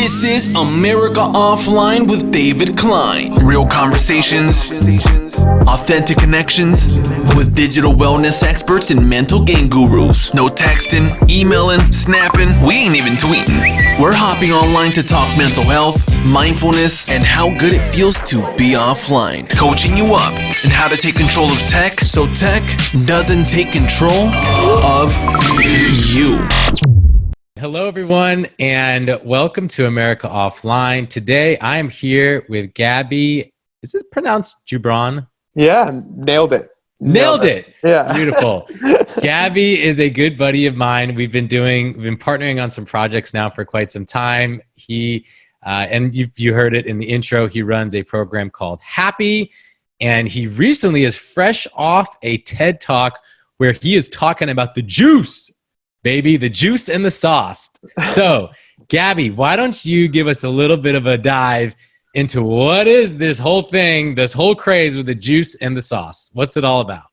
This is America Offline with David Klein. Real conversations, authentic connections with digital wellness experts and mental game gurus. No texting, emailing, snapping, we ain't even tweeting. We're hopping online to talk mental health, mindfulness, and how good it feels to be offline. Coaching you up and how to take control of tech so tech doesn't take control of you. Hello, everyone, and welcome to America Offline. Today, I am here with Gabi. Is it pronounced Jubran? Yeah, nailed it. Nailed it. Yeah. Beautiful. Gabi is a good buddy of mine. We've been partnering on some projects now for quite some time. He, and you heard it in the intro, he runs a program called HAPPI, and he recently is fresh off a TED Talk where he is talking about the juice. Baby, the juice and the sauce. So, Gabi, why don't you give us a little bit of a dive into what is this whole thing, this whole craze with the juice and the sauce? What's it all about?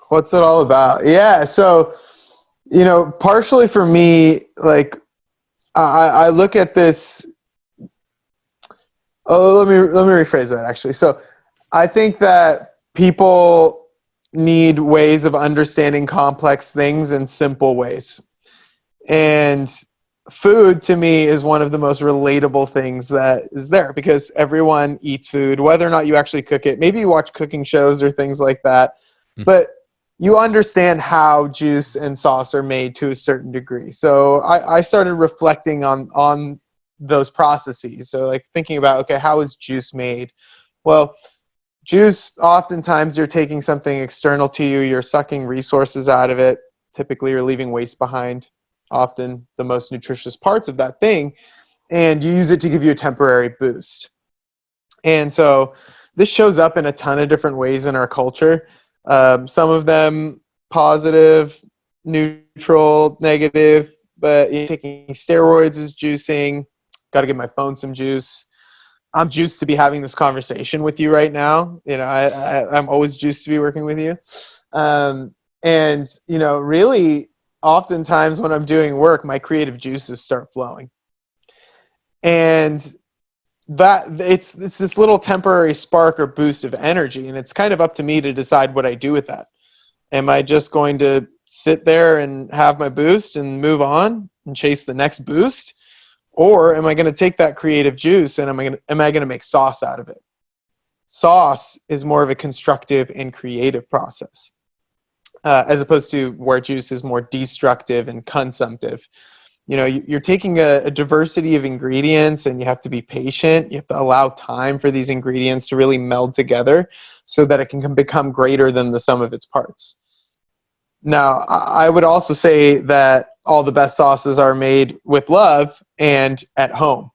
What's it all about? Yeah, so, partially for me, like, I look at this. Oh, let me rephrase that, actually. So, I think that people need ways of understanding complex things in simple ways. And food, to me, is one of the most relatable things that is there because everyone eats food, whether or not you actually cook it. Maybe you watch cooking shows or things like that, but you understand how juice and sauce are made to a certain degree. So I started reflecting on those processes. So like thinking about, okay, how is juice made? Well, juice, oftentimes you're taking something external to you, you're sucking resources out of it. Typically, you're leaving waste behind. Often the most nutritious parts of that thing, and you use it to give you a temporary boost. And so this shows up in a ton of different ways in our culture. Some of them positive, neutral, negative, but taking steroids is juicing. Got to give my phone some juice. I'm juiced to be having this conversation with you right now. I'm always juiced to be working with you. Really, oftentimes when I'm doing work, my creative juices start flowing. And that it's this little temporary spark or boost of energy, and it's kind of up to me to decide what I do with that. Am I just going to sit there and have my boost and move on and chase the next boost? Or am I going to take that creative juice and am I going to make sauce out of it? Sauce is more of a constructive and creative process. As opposed to where juice is more destructive and consumptive. You're taking a diversity of ingredients and you have to be patient. You have to allow time for these ingredients to really meld together so that it can become greater than the sum of its parts. Now, I would also say that all the best sauces are made with love and at home.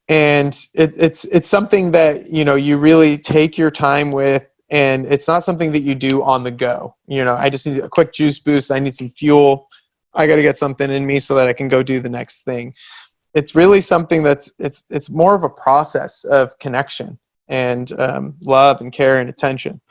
And it's something that, you really take your time with. And it's not something that you do on the go. I just need a quick juice boost. I need some fuel. I got to get something in me so that I can go do the next thing. It's really something it's more of a process of connection and love and care and attention.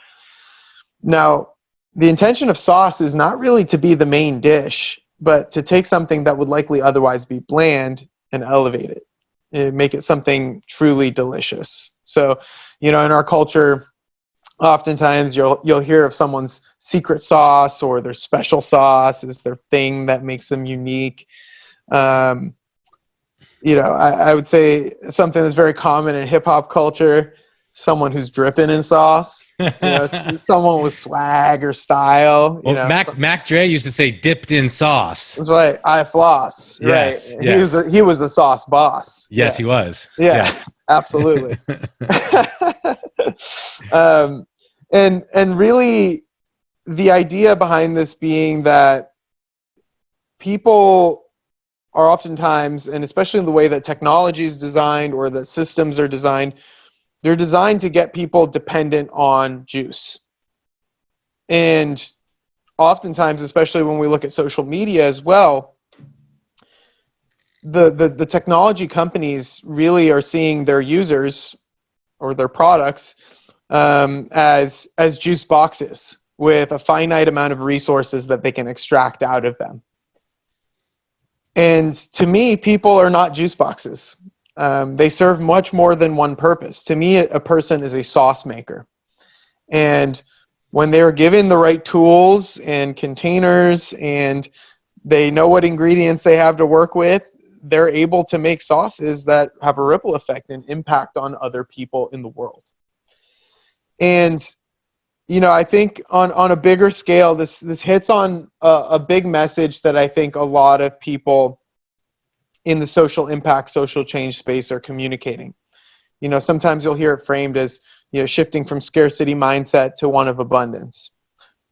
Now, the intention of sauce is not really to be the main dish, but to take something that would likely otherwise be bland and elevate it and make it something truly delicious. So, in our culture, oftentimes you'll hear of someone's secret sauce or their special sauce is their thing that makes them unique. I would say something that's very common in hip hop culture, someone who's dripping in sauce, someone with swag or style. Mac Dre used to say dipped in sauce. That's right. I floss. Yes, right. Yes. He was a sauce boss. Yes, he was. Yeah, yes. Absolutely. And really the idea behind this being that people are oftentimes, and especially in the way that technology is designed or that systems are designed, they're designed to get people dependent on juice. And oftentimes, especially when we look at social media as well, the technology companies really are seeing their users or their products as juice boxes with a finite amount of resources that they can extract out of them. And to me, people are not juice boxes. they serve much more than one purpose. To me, a person is a sauce maker. And when they're given the right tools and containers and they know what ingredients they have to work with, they're able to make sauces that have a ripple effect and impact on other people in the world. And, I think on a bigger scale, this hits on a big message that I think a lot of people in the social impact, social change space are communicating. Sometimes you'll hear it framed as, shifting from scarcity mindset to one of abundance,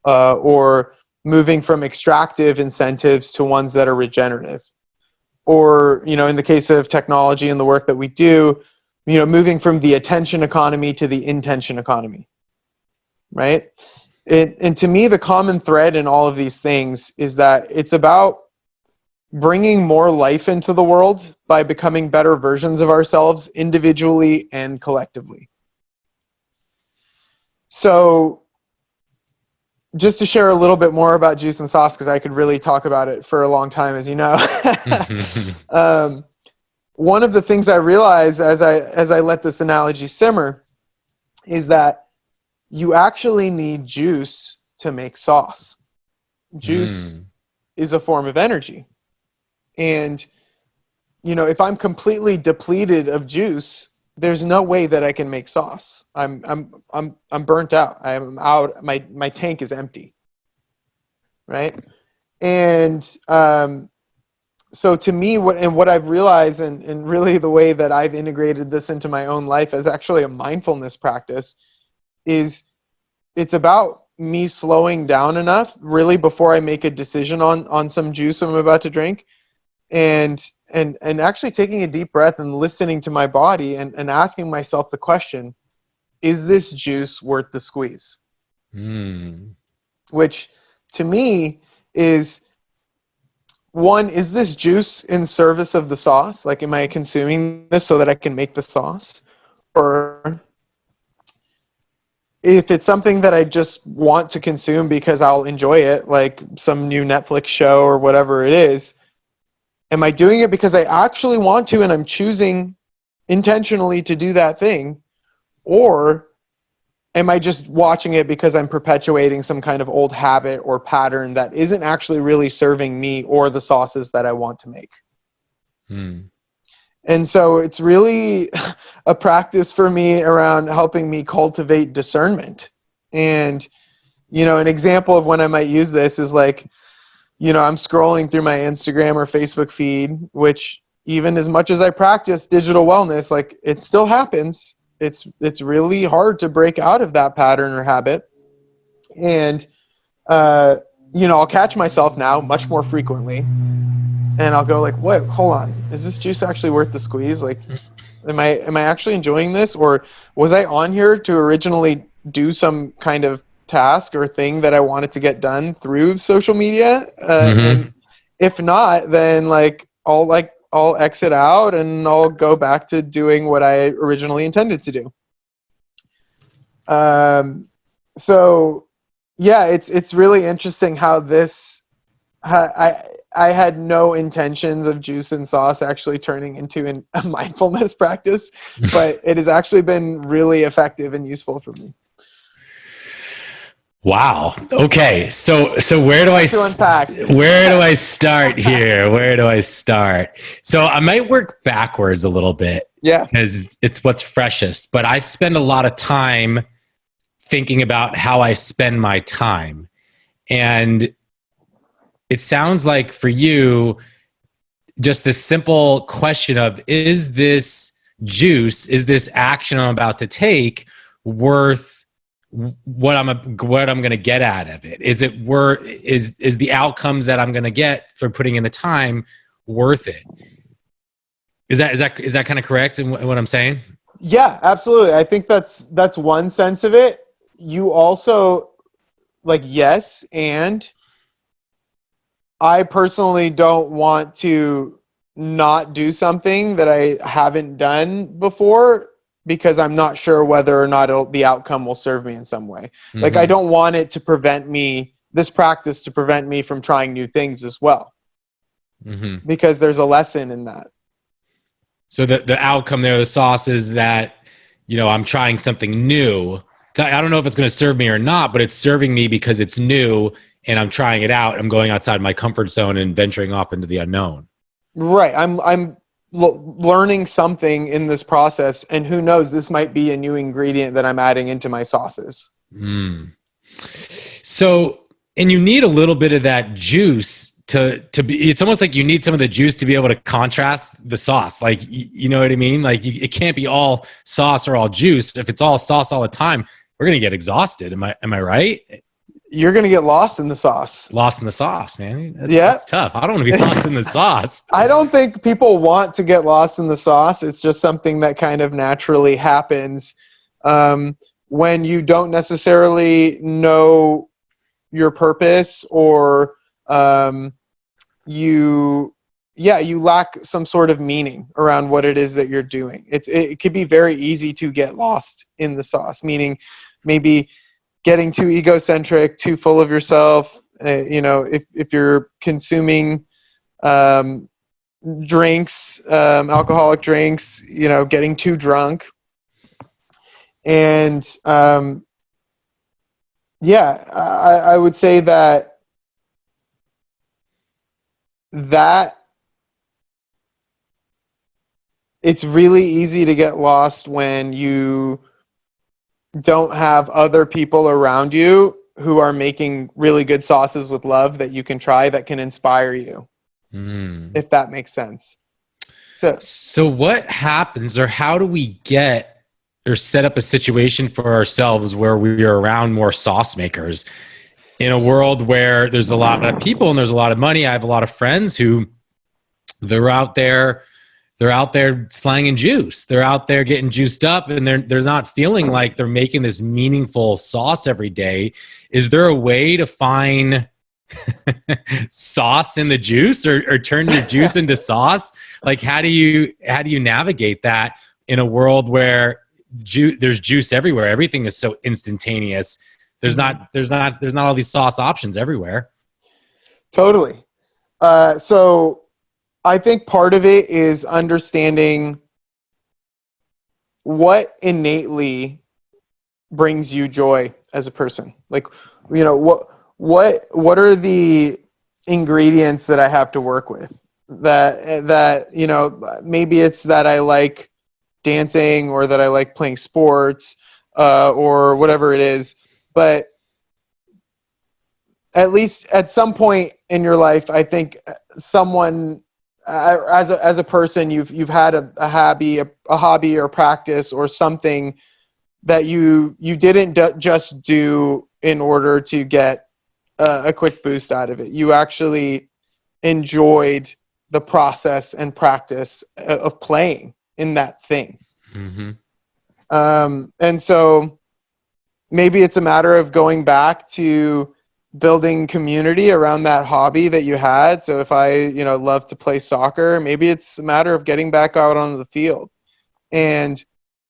or moving from extractive incentives to ones that are regenerative, or, in the case of technology and the work that we do, moving from the attention economy to the intention economy, right? And to me, the common thread in all of these things is that it's about bringing more life into the world by becoming better versions of ourselves individually and collectively. So just to share a little bit more about juice and sauce, because I could really talk about it for a long time, as you know. One of the things I realized as I let this analogy simmer is that you actually need juice to make sauce. Juice is a form of energy. And, if I'm completely depleted of juice, there's no way that I can make sauce. I'm burnt out. I'm out. My tank is empty. Right. And so to me, what I've realized, and really the way that I've integrated this into my own life as actually a mindfulness practice, is it's about me slowing down enough really before I make a decision on some juice I'm about to drink, and actually taking a deep breath and listening to my body and asking myself the question, is this juice worth the squeeze? Which to me is, one, is this juice in service of the sauce? Like, am I consuming this so that I can make the sauce? Or if it's something that I just want to consume because I'll enjoy it, like some new Netflix show or whatever it is, am I doing it because I actually want to and I'm choosing intentionally to do that thing? Or am I just watching it because I'm perpetuating some kind of old habit or pattern that isn't actually really serving me or the sauces that I want to make? And so it's really a practice for me around helping me cultivate discernment. And, an example of when I might use this is like, I'm scrolling through my Instagram or Facebook feed, which even as much as I practice digital wellness, like, it still happens. It's really hard to break out of that pattern or habit. And, I'll catch myself now much more frequently, and I'll go like, wait, hold on. Is this juice actually worth the squeeze? Like, am I actually enjoying this? Or was I on here to originally do some kind of task or thing that I wanted to get done through social media? And if not, then I'll exit out and I'll go back to doing what I originally intended to do. So yeah, it's really interesting how this, I had no intentions of juice and sauce actually turning into a mindfulness practice, but it has actually been really effective and useful for me. Wow. Okay. So where do I start here? Where do I start? So I might work backwards a little bit. Yeah. Because it's what's freshest, but I spend a lot of time thinking about how I spend my time. And it sounds like for you, just this simple question of, is this juice, is this action I'm about to take worth what I'm going to get out of it? Is it worth, is the outcomes that I'm going to get for putting in the time worth it? Is that kind of correct in what I'm saying? Yeah, absolutely. I think that's one sense of it. You also, like, yes, and I personally don't want to not do something that I haven't done before because I'm not sure whether or not the outcome will serve me in some way. Like, I don't want it to prevent me, this practice to prevent me from trying new things as well, because there's a lesson in that. So the outcome there, the sauce is that, I'm trying something new. I don't know if it's going to serve me or not, but it's serving me because it's new and I'm trying it out. I'm going outside my comfort zone and venturing off into the unknown. Right. I'm learning something in this process, and who knows, this might be a new ingredient that I'm adding into my sauces. So, and you need a little bit of that juice to be, it's almost like you need some of the juice to be able to contrast the sauce. Like, you know what I mean? Like it can't be all sauce or all juice. If it's all sauce all the time, we're going to get exhausted. Am I right? You're going to get lost in the sauce. Lost in the sauce, man. That's tough. I don't want to be lost in the sauce. I don't think people want to get lost in the sauce. It's just something that kind of naturally happens when you don't necessarily know your purpose, or you lack some sort of meaning around what it is that you're doing. It could be very easy to get lost in the sauce, meaning maybe getting too egocentric, too full of yourself. If you're consuming drinks, alcoholic drinks, getting too drunk. And I would say that it's really easy to get lost when you don't have other people around you who are making really good sauces with love that you can try, that can inspire you. If that makes sense. So what happens, or how do we get or set up a situation for ourselves where we are around more sauce makers in a world where there's a lot of people and there's a lot of money? I have a lot of friends who they're out there slanging juice. They're out there getting juiced up, and they're not feeling like they're making this meaningful sauce every day. Is there a way to find sauce in the juice, or turn your juice into sauce? Like, how do you navigate that in a world where there's juice everywhere? Everything is so instantaneous. There's not all these sauce options everywhere. Totally. So I think part of it is understanding what innately brings you joy as a person. Like, what are the ingredients that I have to work with? That maybe it's that I like dancing, or that I like playing sports, or whatever it is. But at least at some point in your life, I think someone, as a person, you've had a hobby or practice or something that you didn't just do in order to get a quick boost out of it. You actually enjoyed the process and practice of playing in that thing. And so maybe it's a matter of going back to building community around that hobby that you had. So if I, love to play soccer, maybe it's a matter of getting back out on the field. And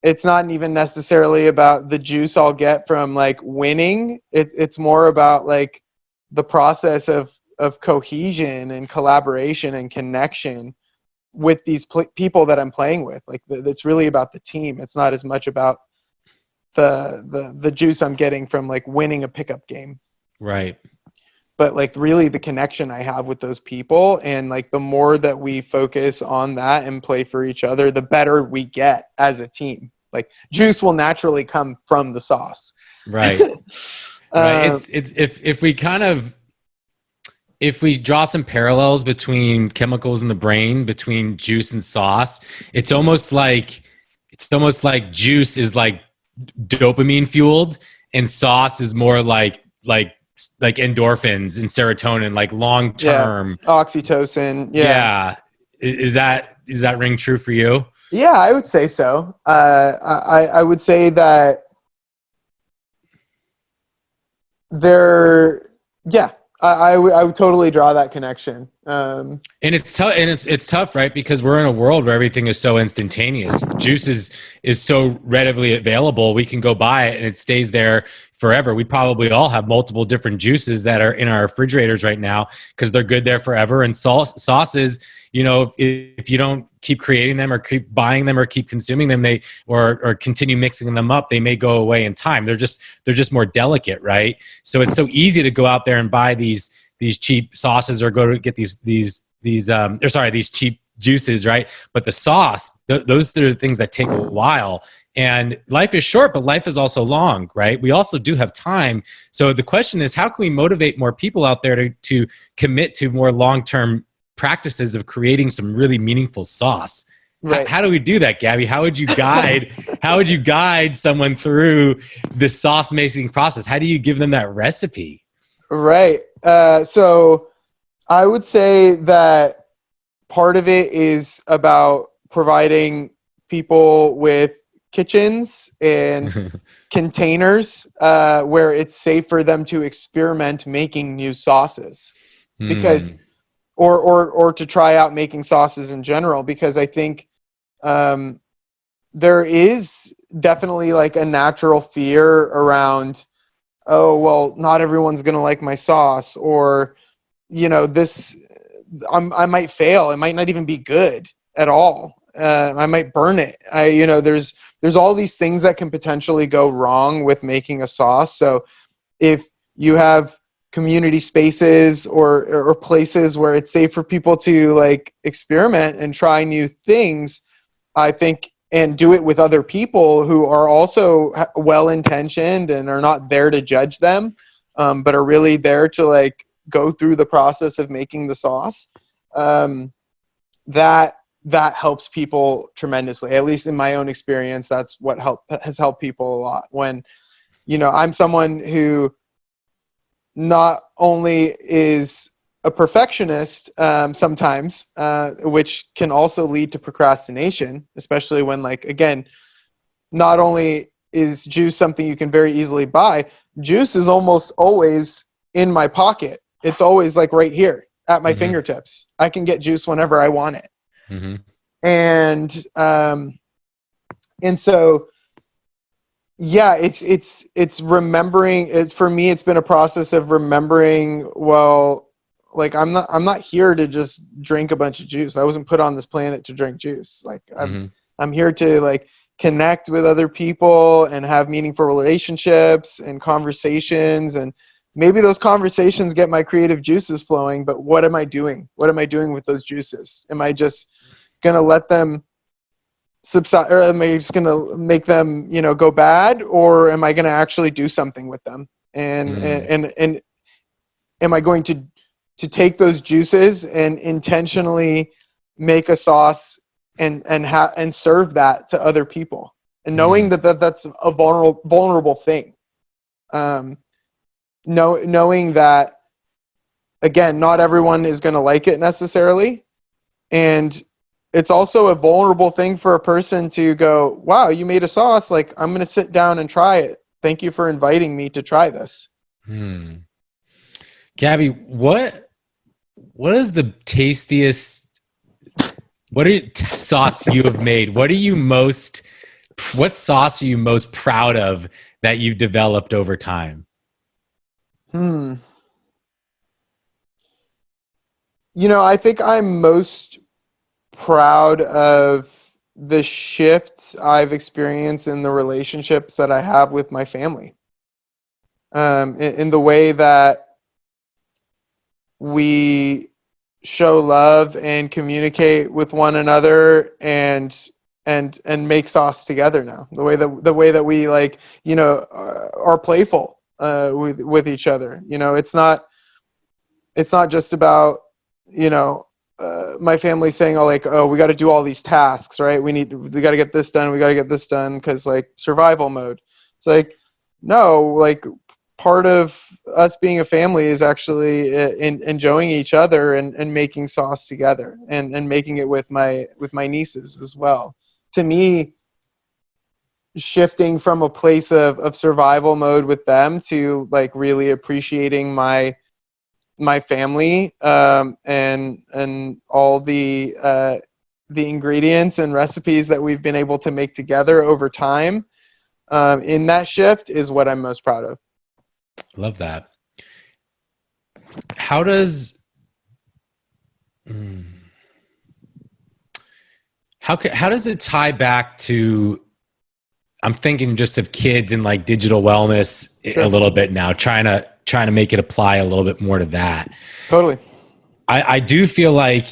it's not even necessarily about the juice I'll get from like winning. It's more about like the process of cohesion and collaboration and connection with these people that I'm playing with. Like it's really about the team. It's not as much about the juice I'm getting from like winning a pickup game. Right. But like really the connection I have with those people, and like the more that we focus on that and play for each other, the better we get as a team. Like juice will naturally come from the sauce. Right. Right. It's if we draw some parallels between chemicals in the brain, between juice and sauce, it's almost like juice is like dopamine fueled, and sauce is more like endorphins and serotonin, like long term. Yeah. Oxytocin. Yeah. Is that ring true for you? Yeah, I would say so. I would say that I would totally draw that connection. And it's tough, and it's tough, right? Because we're in a world where everything is so instantaneous. Juice is so readily available. We can go buy it and it stays there forever. We probably all have multiple different juices that are in our refrigerators right now because they're good there forever. And sauces, if you don't keep creating them or keep buying them or keep consuming them, or continue mixing them up, they may go away in time. They're just more delicate, right? So it's so easy to go out there and buy these cheap sauces or go to get these cheap juices, right? But the sauce, those are the things that take a while. And life is short, but life is also long, right? We also do have time. So the question is, how can we motivate more people out there to commit to more long-term practices of creating some really meaningful sauce? Right. How do we do that, Gabi? How would you guide someone through the sauce making process? How do you give them that recipe? Right. So I would say that part of it is about providing people with kitchens and containers where it's safe for them to experiment making new sauces, because or to try out making sauces in general, because I think there is definitely like a natural fear around, oh, well, not everyone's going to like my sauce, or, this, I might fail. It might not even be good at all. I might burn it. There's all these things that can potentially go wrong with making a sauce. So if you have community spaces or places where it's safe for people to like experiment and try new things, I think, and do it with other people who are also well-intentioned and are not there to judge them, but are really there to like go through the process of making the sauce. That helps people tremendously. At least in my own experience, that's what has helped people a lot. When, I'm someone who not only is a perfectionist sometimes, which can also lead to procrastination, especially when, like, again, not only is juice something you can very easily buy, juice is almost always in my pocket. It's always like right here at my fingertips. I can get juice whenever I want it. And so, yeah, it's remembering it. For me, it's been a process of remembering, well, like I'm not here to just drink a bunch of juice. I wasn't put on this planet to drink juice. Like I'm here to like connect with other people and have meaningful relationships and conversations, and maybe those conversations get my creative juices flowing, but what am I doing? What am I doing with those juices? Am I just going to let them subside, or am I just going to make them, go bad, or am I going to actually do something with them? And am I going to take those juices and intentionally make a sauce and serve that to other people, and knowing that's a vulnerable thing. Knowing that, again, not everyone is going to like it necessarily, and it's also a vulnerable thing for a person to go, wow, you made a sauce, like I'm going to sit down and try it. Thank you for inviting me to try this. Gabi, what is the tastiest sauce you have made? What sauce are you most proud of that you've developed over time? I think I'm most proud of the shifts I've experienced in the relationships that I have with my family. In the way that we show love and communicate with one another and make sauce together now. The way that we like, are playful with each other. It's not just about, my family saying, oh, we got to do all these tasks, right? We got to get this done. We got to get this done because like survival mode. It's like, no, like part of us being a family is actually enjoying each other and making sauce together and making it with my nieces as well. To me, shifting from a place of survival mode with them to like really appreciating my my family, and all the ingredients and recipes that we've been able to make together over time, in that shift is what I'm most proud of. Love that. How does how does it tie back to, I'm thinking just of kids and like digital wellness a little bit now, trying to make it apply a little bit more to that. Totally. I do feel like,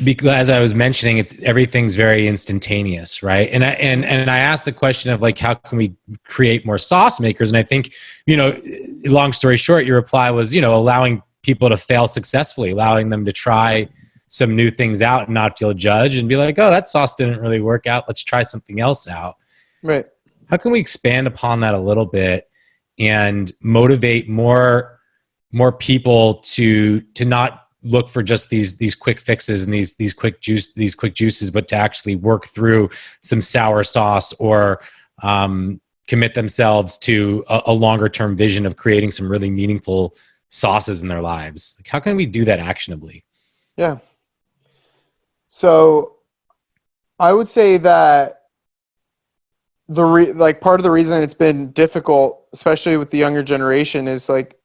because as I was mentioning, everything's very instantaneous, right? And I asked the question of like, how can we create more sauce makers? And I think, long story short, your reply was, allowing people to fail successfully, allowing them to try some new things out and not feel judged and be like, oh, that sauce didn't really work out. Let's try something else out. Right. How can we expand upon that a little bit and motivate more people to not look for just these quick fixes and these quick juices, but to actually work through some sour sauce, or commit themselves to a longer term vision of creating some really meaningful sauces in their lives? Like, how can we do that actionably? Yeah. So I would say that part of the reason it's been difficult, especially with the younger generation, is like,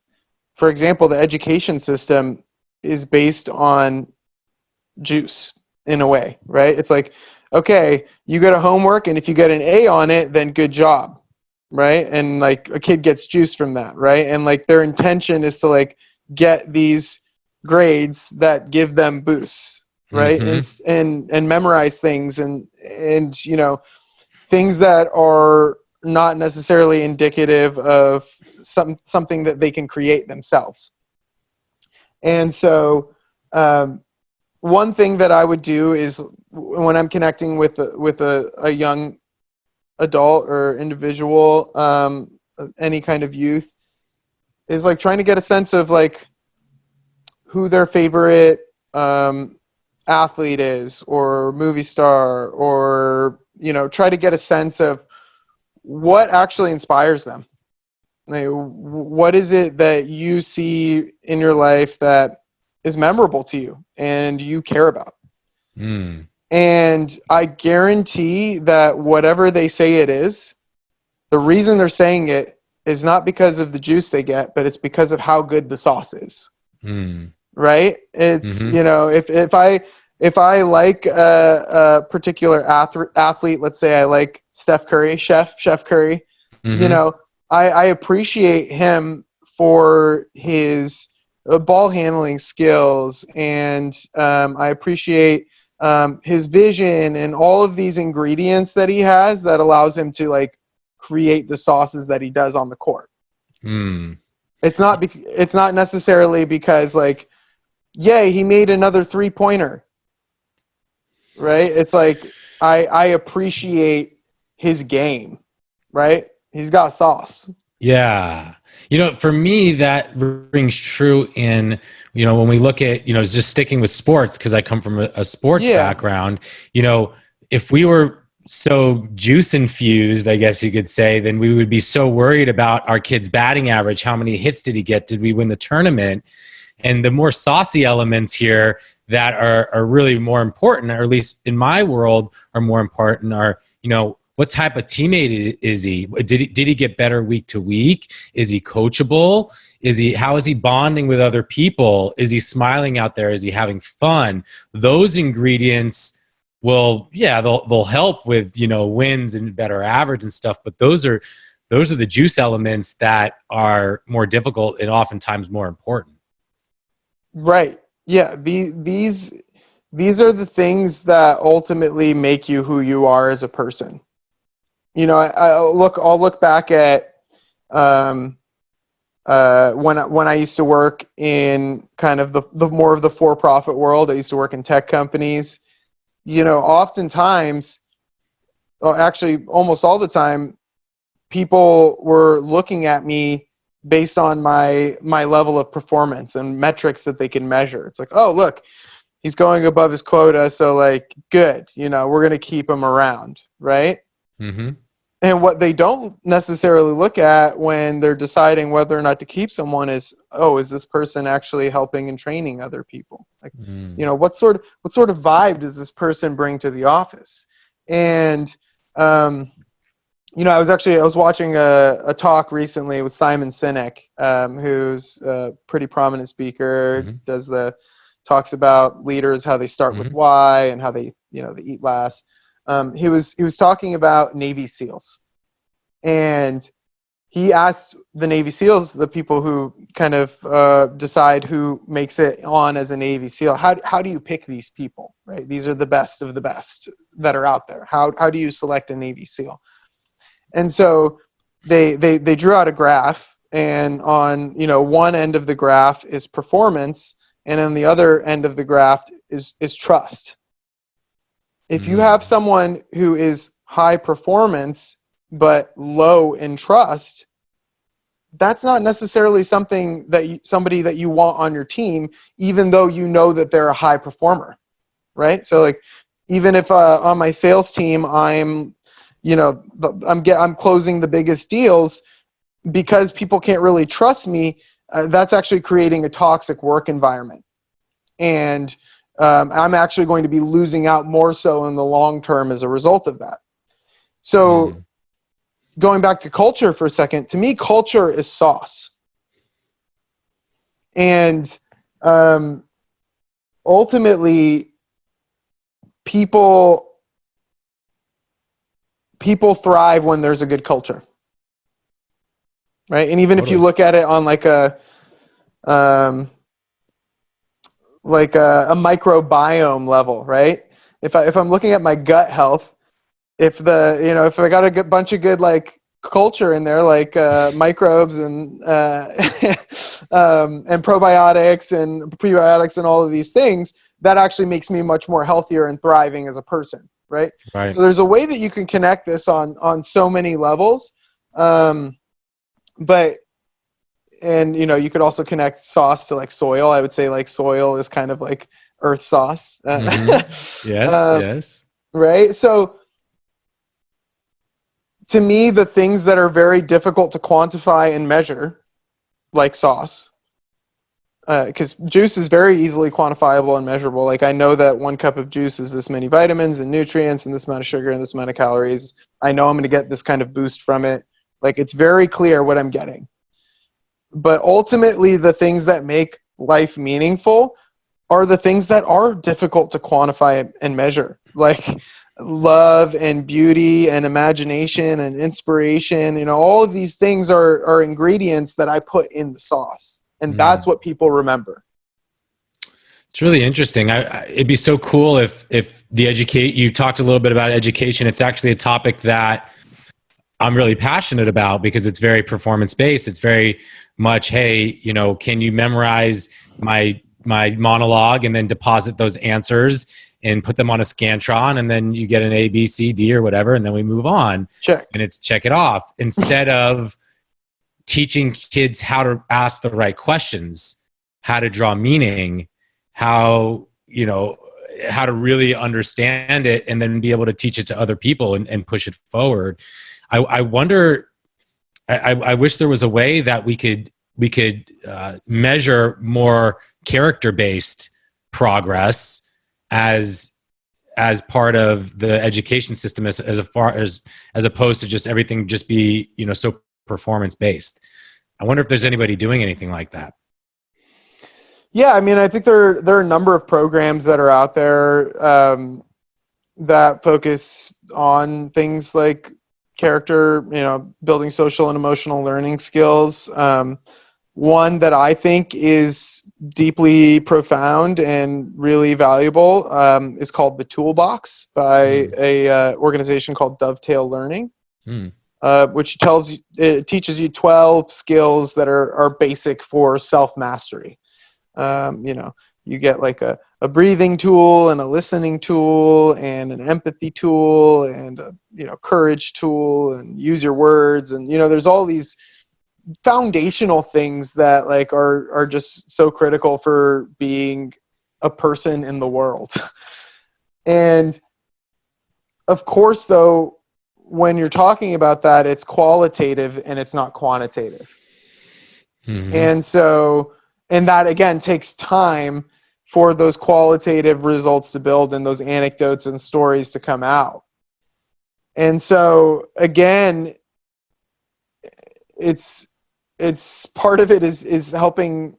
for example, the education system is based on juice in a way, right? It's like, okay, you get a homework, and if you get an A on it, then good job, right? And like a kid gets juice from that, right? And like their intention is to like get these grades that give them boosts, right? And memorize things, and things that are not necessarily indicative of something that they can create themselves. And so one thing that I would do is, when I'm connecting with a young adult or individual, any kind of youth, is like trying to get a sense of like who their favorite athlete is, or movie star, or try to get a sense of what actually inspires them. Like, what is it that you see in your life that is memorable to you and you care about? And I guarantee that whatever they say it is, the reason they're saying it is not because of the juice they get, but it's because of how good the sauce is. Right? It's if I like a particular athlete, let's say I like Steph Curry, Chef Curry, I appreciate him for his ball handling skills, and I appreciate his vision and all of these ingredients that he has that allows him to like create the sauces that he does on the court. It's not necessarily because like, yay, he made another 3-pointer. Right? It's like I appreciate his game, right? He's got sauce. Yeah. For me, that rings true in, when we look at, just sticking with sports, because I come from a sports background, if we were so juice infused, I guess you could say, then we would be so worried about our kid's batting average. How many hits did he get? Did we win the tournament? And the more saucy elements here that are really more important, or at least in my world are more important, are, what type of teammate is he? Did he get better week to week? Is he coachable? How is he bonding with other people? Is he smiling out there? Is he having fun? Those ingredients will, they'll help with, wins and better average and stuff. But those are the juice elements that are more difficult and oftentimes more important. Right. Yeah. These are the things that ultimately make you who you are as a person. I'll look back at when I used to work in kind of the more of the for-profit world. I used to work in tech companies. Oftentimes, actually almost all the time, people were looking at me based on my level of performance and metrics that they can measure. It's like, oh, look, he's going above his quota, so like, good, we're going to keep him around, right? And what they don't necessarily look at when they're deciding whether or not to keep someone is, oh, is this person actually helping and training other people? Like, what sort of vibe does this person bring to the office? And I was watching a talk recently with Simon Sinek, who's a pretty prominent speaker. Talks about leaders, how they start with why and how they eat last. He was talking about Navy SEALs, and he asked the Navy SEALs, the people who kind of decide who makes it on as a Navy SEAL, how do you pick these people? Right, these are the best of the best that are out there. How do you select a Navy SEAL? And so they drew out a graph, and on one end of the graph is performance, and on the other end of the graph is trust. If you have someone who is high performance but low in trust, that's not necessarily somebody that you want on your team, even though you know that they're a high performer, right? So like, even if on my sales team I'm closing the biggest deals, because people can't really trust me, that's actually creating a toxic work environment. And I'm actually going to be losing out more so in the long term as a result of that. So going back to culture for a second, to me, culture is sauce. And ultimately, people thrive when there's a good culture, right? And even if you look at it on like a microbiome level, right? If I'm looking at my gut health, if I got a bunch of good like culture in there, like microbes and and probiotics and prebiotics and all of these things, that actually makes me much more healthier and thriving as a person, right? So there's a way that you can connect this on so many levels, but you could also connect sauce to like soil. I would say like soil is kind of like earth sauce. Yes. Right. So to me, the things that are very difficult to quantify and measure, like sauce, because juice is very easily quantifiable and measurable. Like, I know that 1 cup of juice is this many vitamins and nutrients and this amount of sugar and this amount of calories. I know I'm going to get this kind of boost from it. Like, it's very clear what I'm getting. But ultimately, the things that make life meaningful are the things that are difficult to quantify and measure, like love and beauty and imagination and inspiration. All of these things are ingredients that I put in the sauce, and that's what people remember. It's really interesting. It'd be so cool if you talked a little bit about education. It's actually a topic that I'm really passionate about because it's very performance based. It's very much, hey, can you memorize my monologue and then deposit those answers and put them on a Scantron, and then you get an A, B, C, D or whatever, and then we move on. Check. And it's check it off, instead of teaching kids how to ask the right questions, how to draw meaning, how to really understand it, and then be able to teach it to other people and push it forward. I wonder, I wish there was a way that we could measure more character-based progress as part of the education system, as opposed to just everything just be so performance-based. I wonder if there's anybody doing anything like that. Yeah, I mean, I think there are a number of programs that are out there that focus on things like character, building social and emotional learning skills. One that I think is deeply profound and really valuable is called the Toolbox by a organization called Dovetail Learning, which teaches you 12 skills that are basic for self-mastery. You get like a breathing tool and a listening tool and an empathy tool and a courage tool and use your words, and there's all these foundational things that like are just so critical for being a person in the world. And of course, though, when you're talking about that, it's qualitative and it's not quantitative. And so, and that again takes time for those qualitative results to build and those anecdotes and stories to come out. And so again, it's part of it is helping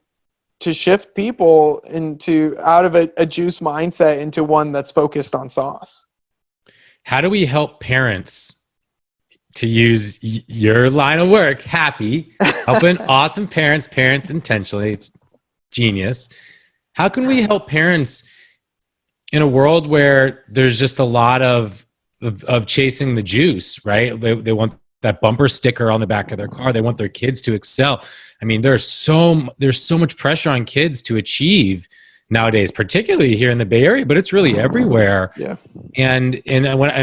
to shift people into out of a juice mindset into one that's focused on sauce. How do we help parents, to use your line of work, happy, helping awesome parents parent intentionally? It's genius. How can we help parents in a world where there's just a lot of chasing the juice, right? They want that bumper sticker on the back of their car. They want their kids to excel. I mean, there's so much pressure on kids to achieve nowadays, particularly here in the Bay Area, but it's really everywhere. Yeah. And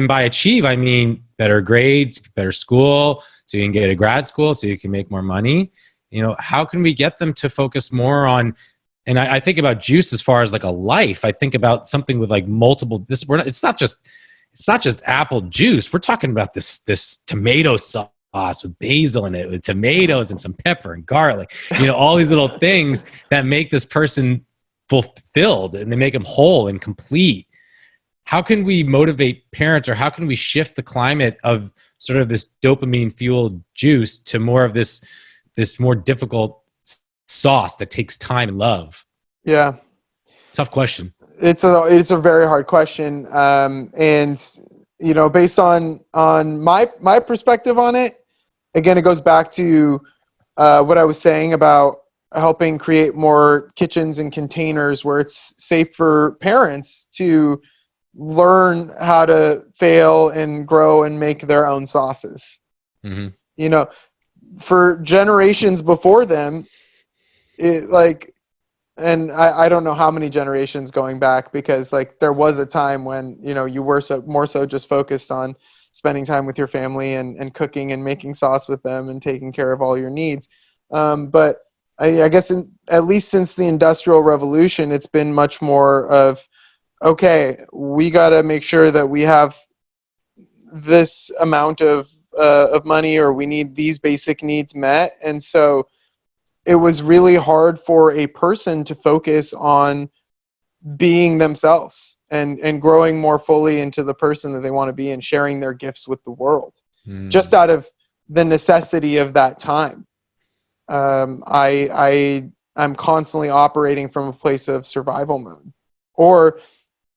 by achieve, I mean better grades, better school, so you can get a grad school, so you can make more money. You know, how can we get them to focus more on? And I think about juice as far as like a life. I think about something with like multiple. It's not just apple juice. We're talking about this tomato sauce with basil in it, with tomatoes and some pepper and garlic. You know, all these little things that make this person fulfilled and they make them whole and complete. How can we motivate parents, or how can we shift the climate of sort of this dopamine fueled juice to more of this more difficult sauce that takes time and love? Yeah. Tough question. It's a very hard question. And you know, based on my perspective on it, again, it goes back to what I was saying about helping create more kitchens and containers where it's safe for parents to learn how to fail and grow and make their own sauces. You know, for generations before them, and I don't know how many generations going back, because like there was a time when, you know, you were more so just focused on spending time with your family and cooking and making sauce with them and taking care of all your needs. But I guess at least since the Industrial Revolution, it's been much more of, okay, we got to make sure that we have this amount of money, or we need these basic needs met. And so it was really hard for a person to focus on being themselves and growing more fully into the person that they want to be and sharing their gifts with the world, just out of the necessity of that time. I'm constantly operating from a place of survival mode. Or,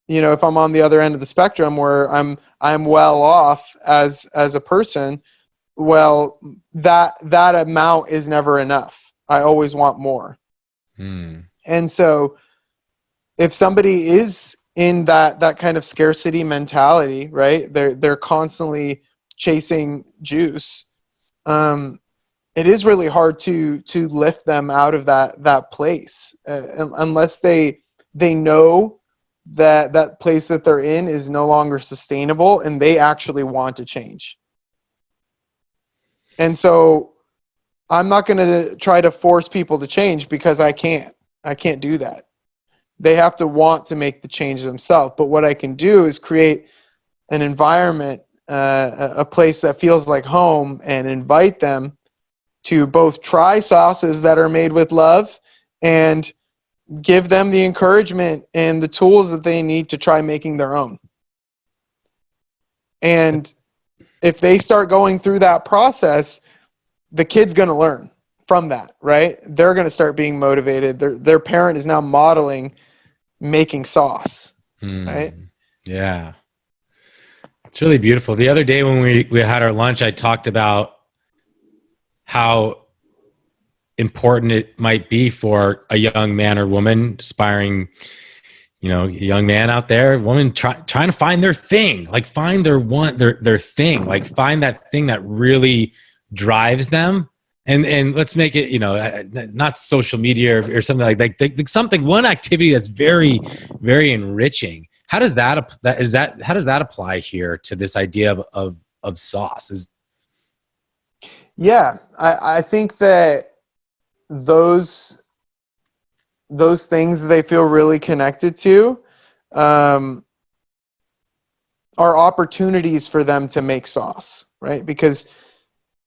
you know, if I'm on the other end of the spectrum where I'm well off as a person, well, that amount is never enough. I always want more. And so if somebody is in that kind of scarcity mentality, right, they're constantly chasing juice, it is really hard to lift them out of that place, unless they know that place that they're in is no longer sustainable and they actually want to change. And so I'm not going to try to force people to change, because I can't do that. They have to want to make the change themselves. But what I can do is create an environment, a place that feels like home, and invite them to both try sauces that are made with love and give them the encouragement and the tools that they need to try making their own. And if they start going through that process, the kid's going to learn from that, right? They're going to start being motivated. Their parent is now modeling making sauce, right? Yeah. It's really beautiful. The other day when we had our lunch, I talked about how important it might be for a young man or woman, aspiring, you know, young man out there, woman trying to find their thing, like find their thing, like find that thing that really drives them. And let's make it, you know, not social media or something like something, one activity that's very, very enriching. How does that apply here to this idea of sauce? Yeah, I think that those things that they feel really connected to, are opportunities for them to make sauce, right? Because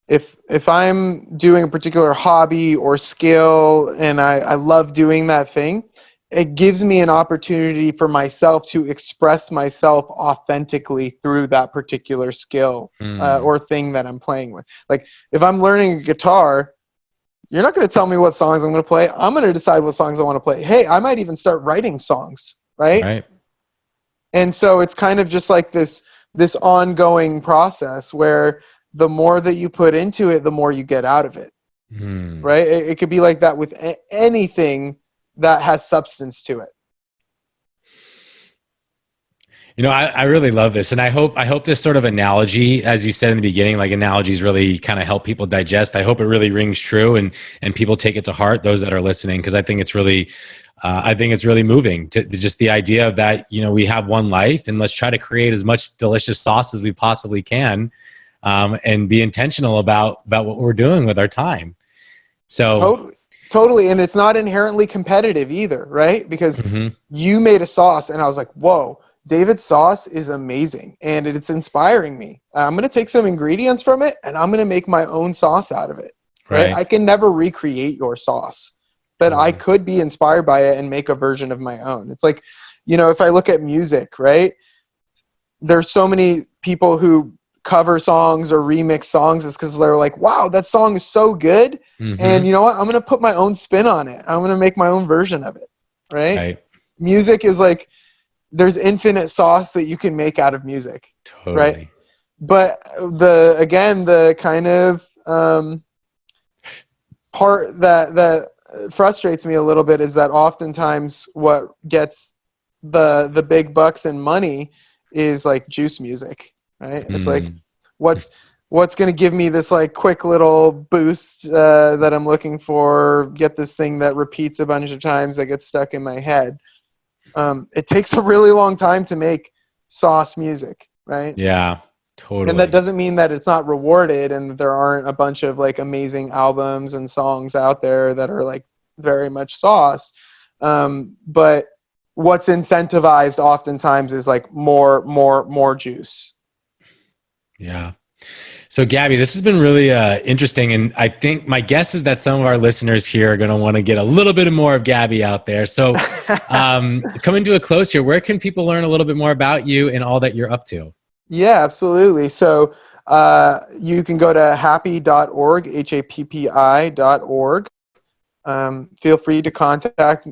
if I'm doing a particular hobby or skill and I love doing that thing, it gives me an opportunity for myself to express myself authentically through that particular skill or thing that I'm playing with. Like if I'm learning a guitar, you're not going to tell me what songs I'm going to play. I'm going to decide what songs I want to play. Hey, I might even start writing songs, right? Right. And so it's kind of just like this ongoing process where the more that you put into it, the more you get out of it, right? It could be like that with anything that has substance to it. You know, I really love this. And I hope this sort of analogy, as you said in the beginning, like analogies really kind of help people digest. I hope it really rings true and people take it to heart, those that are listening, because I think it's really moving to just the idea of that, you know, we have one life and let's try to create as much delicious sauce as we possibly can, and be intentional about what we're doing with our time. So Totally. And it's not inherently competitive either, right? Because you made a sauce and I was like, whoa, David's sauce is amazing and it's inspiring me. I'm going to take some ingredients from it and I'm going to make my own sauce out of it. Right? I can never recreate your sauce, but I could be inspired by it and make a version of my own. It's like, you know, if I look at music, right? There's so many people who cover songs or remix songs is because they're like, wow, that song is so good. And you know what? I'm going to put my own spin on it. I'm going to make my own version of it. Right? Music is like, there's infinite sauce that you can make out of music. Totally. Right? But the kind of part that frustrates me a little bit is that oftentimes what gets the big bucks and money is like juice music, right? It's like what's going to give me this like quick little boost that I'm looking for, get this thing that repeats a bunch of times that gets stuck in my head. It takes a really long time to make sauce music, right? Yeah, totally. And that doesn't mean that it's not rewarded and that there aren't a bunch of like amazing albums and songs out there that are like very much sauce. But what's incentivized oftentimes is like more juice. Yeah. So Gabi, this has been really interesting. And I think my guess is that some of our listeners here are going to want to get a little bit more of Gabi out there. So coming to a close here, where can people learn a little bit more about you and all that you're up to? Yeah, absolutely. So you can go to happy.org, HAPPI.org. Feel free to contact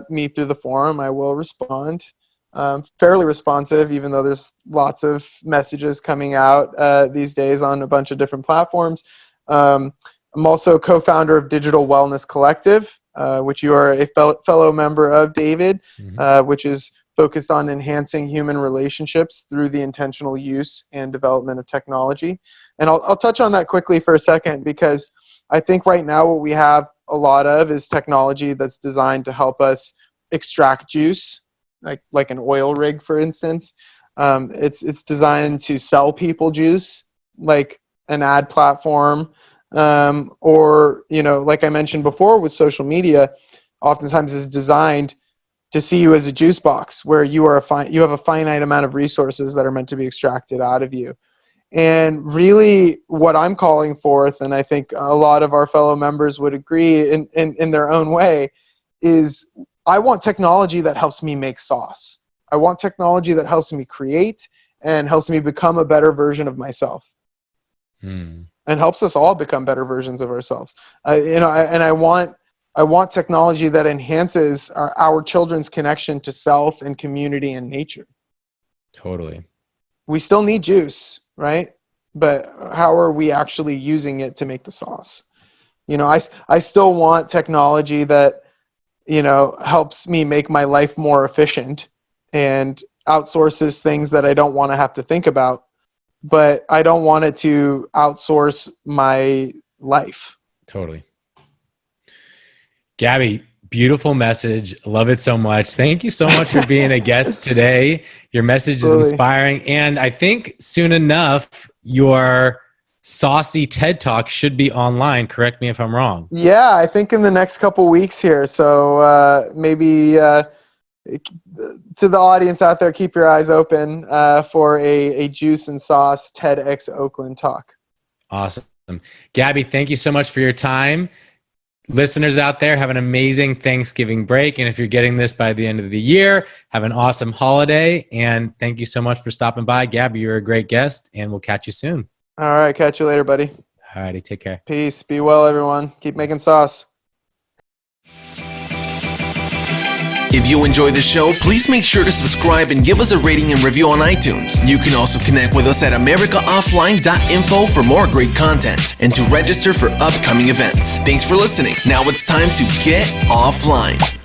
me through the forum. I will respond. Fairly responsive, even though there's lots of messages coming out these days on a bunch of different platforms. I'm also co-founder of Digital Wellness Collective, which you are a fellow member of, David, which is focused on enhancing human relationships through the intentional use and development of technology. And I'll touch on that quickly for a second, because I think right now what we have a lot of is technology that's designed to help us extract juice, like an oil rig, for instance. It's designed to sell people juice, like an ad platform, or, you know, like I mentioned before with social media, oftentimes is designed to see you as a juice box where you have a finite amount of resources that are meant to be extracted out of you. And really what I'm calling forth, and I think a lot of our fellow members would agree in their own way, is I want technology that helps me make sauce. I want technology that helps me create and helps me become a better version of myself. And helps us all become better versions of ourselves. I want technology that enhances our children's connection to self and community and nature. Totally. We still need juice, right? But how are we actually using it to make the sauce? You know, I still want technology that, you know, helps me make my life more efficient and outsources things that I don't want to have to think about, but I don't want it to outsource my life. Totally. Gabi, beautiful message. Love it so much. Thank you so much for being a guest today. Your message is inspiring. And I think soon enough, your saucy TED Talk should be online. Correct me if I'm wrong. Yeah, I think in the next couple weeks here. So maybe to the audience out there, keep your eyes open for a Juice and Sauce TEDx Oakland talk. Awesome. Gabi, thank you so much for your time. Listeners out there, have an amazing Thanksgiving break. And if you're getting this by the end of the year, have an awesome holiday. And thank you so much for stopping by. Gabi, you're a great guest, and we'll catch you soon. All right. Catch you later, buddy. All righty. Take care. Peace. Be well, everyone. Keep making sauce. If you enjoy the show, please make sure to subscribe and give us a rating and review on iTunes. You can also connect with us at americaoffline.info for more great content and to register for upcoming events. Thanks for listening. Now it's time to get offline.